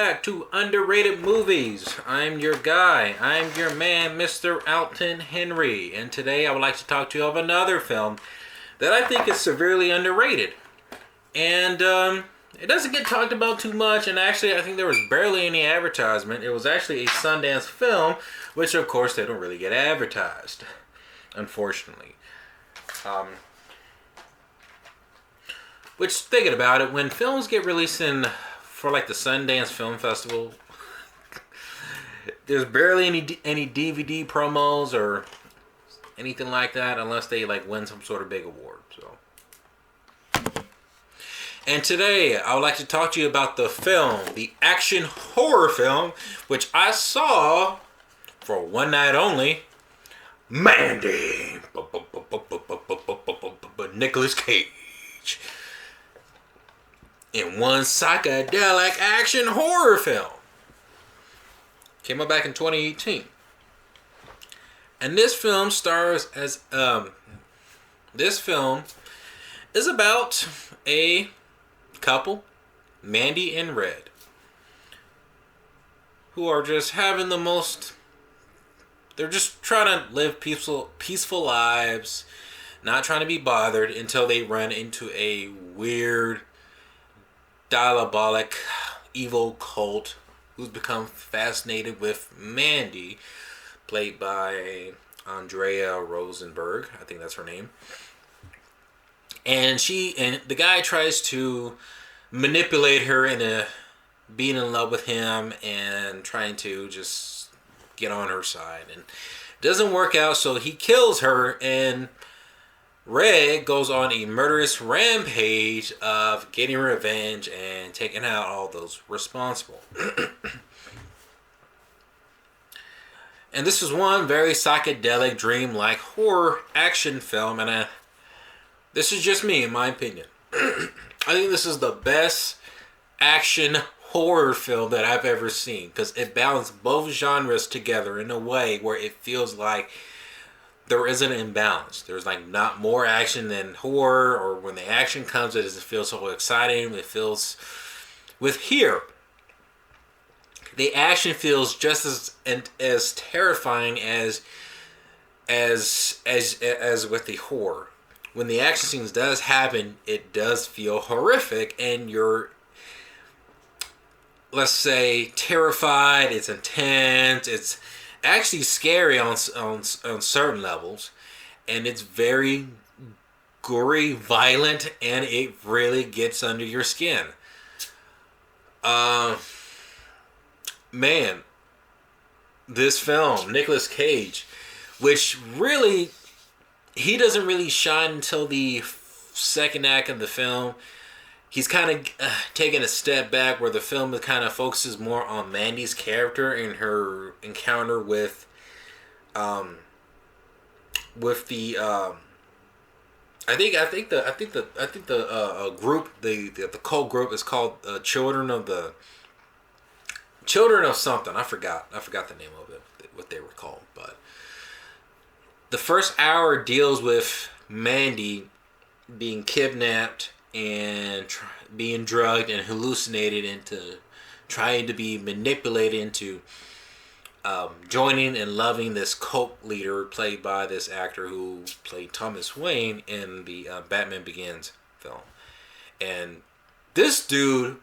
back to Underrated Movies. I'm your guy. I'm your man, Mr. Alton Henry. And today I would like to talk to you of another film that I think is severely underrated. And it doesn't get talked about too much. And actually, I think there was barely any advertisement. It was actually a Sundance film, which of course they don't really get advertised, unfortunately. Which, thinking about it, when films get released for like the Sundance Film Festival, there's barely any DVD promos or anything like that unless they like win some sort of big award. So, and today I would like to talk to you about the film, the action horror film, which I saw for one night only, Mandy, Nicolas Cage. In one psychedelic action horror film. Came out back in 2018. And this film stars as this film is about a couple, Mandy and Red, who are just having the most, they're just trying to live peaceful lives, not trying to be bothered until they run into a weird, diabolic, evil cult who's become fascinated with Mandy, played by Andrea Rosenberg. I think that's her name. And the guy tries to manipulate her into being in love with him and trying to just get on her side. And it doesn't work out, so he kills her, and Red goes on a murderous rampage of getting revenge and taking out all those responsible. And this is one very psychedelic, dream-like horror action film, and this is just me, in my opinion. I think this is the best action horror film that I've ever seen, because it balanced both genres together in a way where it feels like there is an imbalance. There's like not more action than horror, or when the action comes, it doesn't feel so exciting. It feels, with here, the action feels just as terrifying as with the horror. When the action scenes does happen, it does feel horrific, and you're, let's say, terrified. It's intense. It's actually scary on certain levels, and it's very gory, violent, and it really gets under your skin. Man, this film, Nicolas Cage, which really, he doesn't really shine until the second act of the film. He's kind of taking a step back, where the film kind of focuses more on Mandy's character and her encounter with the I think the group, the cult group is called Children of something. I forgot the name of it, what they were called. But the first hour deals with Mandy being kidnapped and being drugged and hallucinated into trying to be manipulated into joining and loving this cult leader played by this actor who played Thomas Wayne in the Batman Begins film. And this dude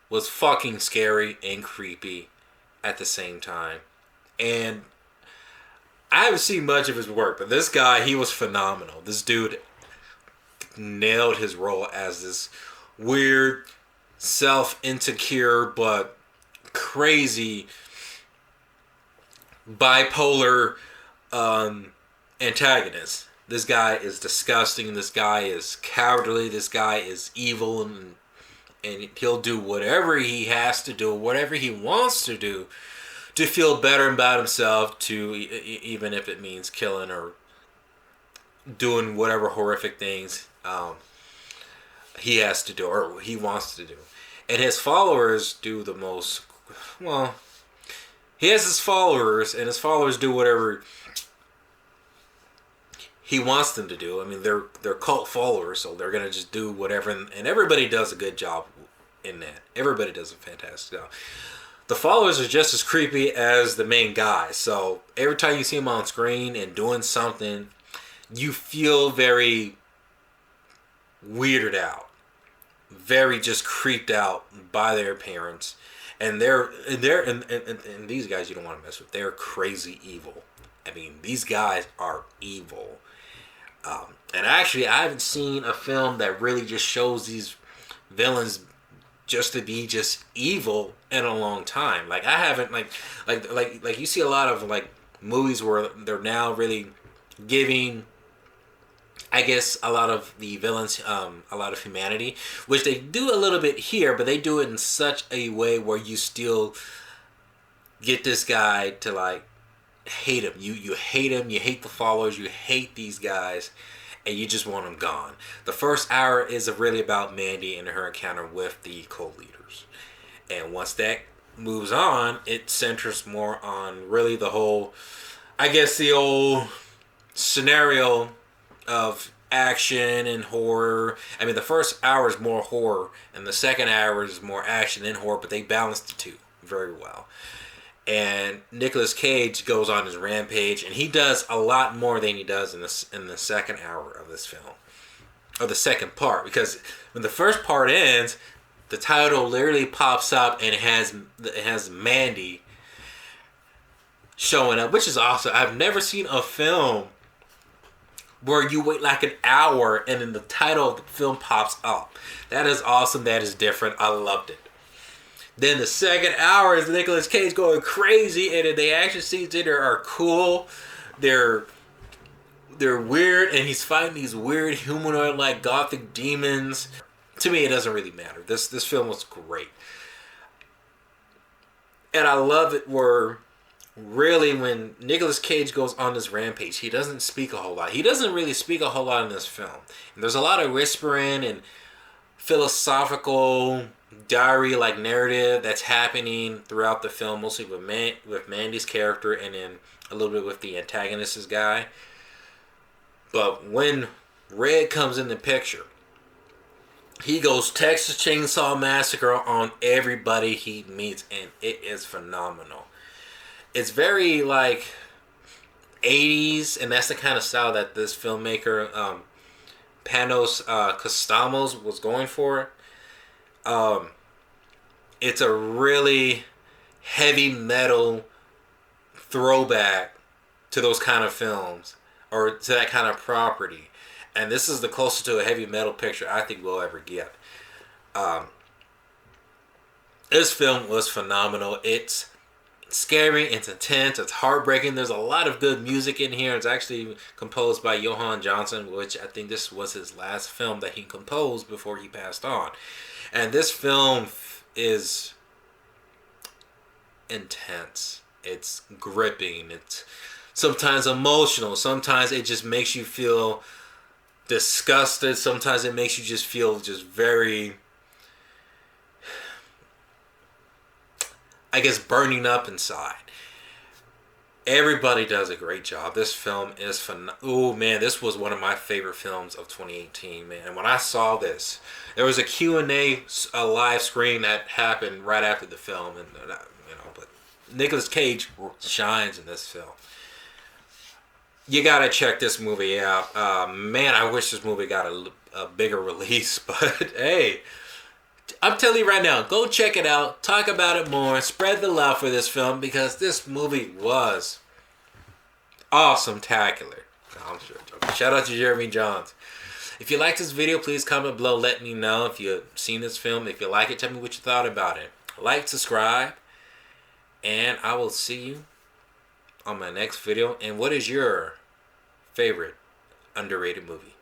was fucking scary and creepy at the same time. And I haven't seen much of his work, but this guy, he was phenomenal. This dude nailed his role as this weird, self-insecure, but crazy, bipolar antagonist. This guy is disgusting. This guy is cowardly. This guy is evil, and he'll do whatever he has to do, whatever he wants to do, to feel better about himself, to even if it means killing or doing whatever horrific things he has to do or he wants to do. And his followers do the most, well, he has his followers, and his followers do whatever he wants them to do. I mean, they're cult followers, so they're gonna just do whatever, and everybody does a good job in that. Everybody does a fantastic job. The followers are just as creepy as the main guy. So every time you see them on screen and doing something, you feel very weirded out, very just creeped out by their appearance. And and these guys you don't want to mess with. They're crazy evil. I mean, these guys are evil. And actually, I haven't seen a film that really just shows these villains just to be just evil in a long time. Like, I haven't like you see a lot of like movies where they're now really giving, I guess, a lot of the villains a lot of humanity, which they do a little bit here, but they do it in such a way where you still get this guy to like hate him. You hate him. You hate the followers. You hate these guys, and you just want them gone. The first hour is really about Mandy and her encounter with the cult leaders, and once that moves on, it centers more on really the whole, I guess, the old scenario of action and horror. I mean, the first hour is more horror, and the second hour is more action and horror, but they balance the two very well. And Nicolas Cage goes on his rampage, and he does a lot more than he does in the second hour of this film, or the second part, because when the first part ends, the title literally pops up and it has Mandy showing up, which is awesome. I've never seen a film where you wait like an hour and then the title of the film pops up. That is awesome. That is different. I loved it. Then the second hour is Nicolas Cage going crazy, and the action scenes in there are cool. They're weird, and he's fighting these weird humanoid like gothic demons. To me, it doesn't really matter. This film was great, and I love it where really when Nicolas Cage goes on this rampage, he doesn't speak a whole lot. He doesn't really speak a whole lot in this film. And there's a lot of whispering and philosophical diary-like narrative that's happening throughout the film, mostly with Mandy's character and then a little bit with the antagonist's guy. But when Red comes in the picture, he goes Texas Chainsaw Massacre on everybody he meets, and it is phenomenal. It's very like 80s, and that's the kind of style that this filmmaker Panos Costamos was going for. It's a really heavy metal throwback to those kind of films, or to that kind of property, and this is the closest to a heavy metal picture I think we'll ever get. This film was phenomenal. It's scary, it's intense, it's heartbreaking. There's a lot of good music in here. It's actually composed by Johan Johnson, which I think this was his last film that he composed before he passed on. And this film is intense. It's gripping. It's sometimes emotional. Sometimes it just makes you feel disgusted. Sometimes it makes you just feel just very, I guess, burning up inside. Everybody does a great job. This film is phenomenal. Oh man, this was one of my favorite films of 2018, man. And when I saw this, there was a Q&A live screen that happened right after the film, and but Nicolas Cage shines in this film. You gotta check this movie out. Man, I wish this movie got a bigger release, but hey, I'm telling you right now, go check it out, talk about it more, spread the love for this film, because this movie was awesome-tacular. I'm sure. Shout out to Jeremy Johns. If you like this video, please comment below. Let me know if you've seen this film. If you like it, tell me what you thought about it. Like, subscribe, and I will see you on my next video. And what is your favorite underrated movie?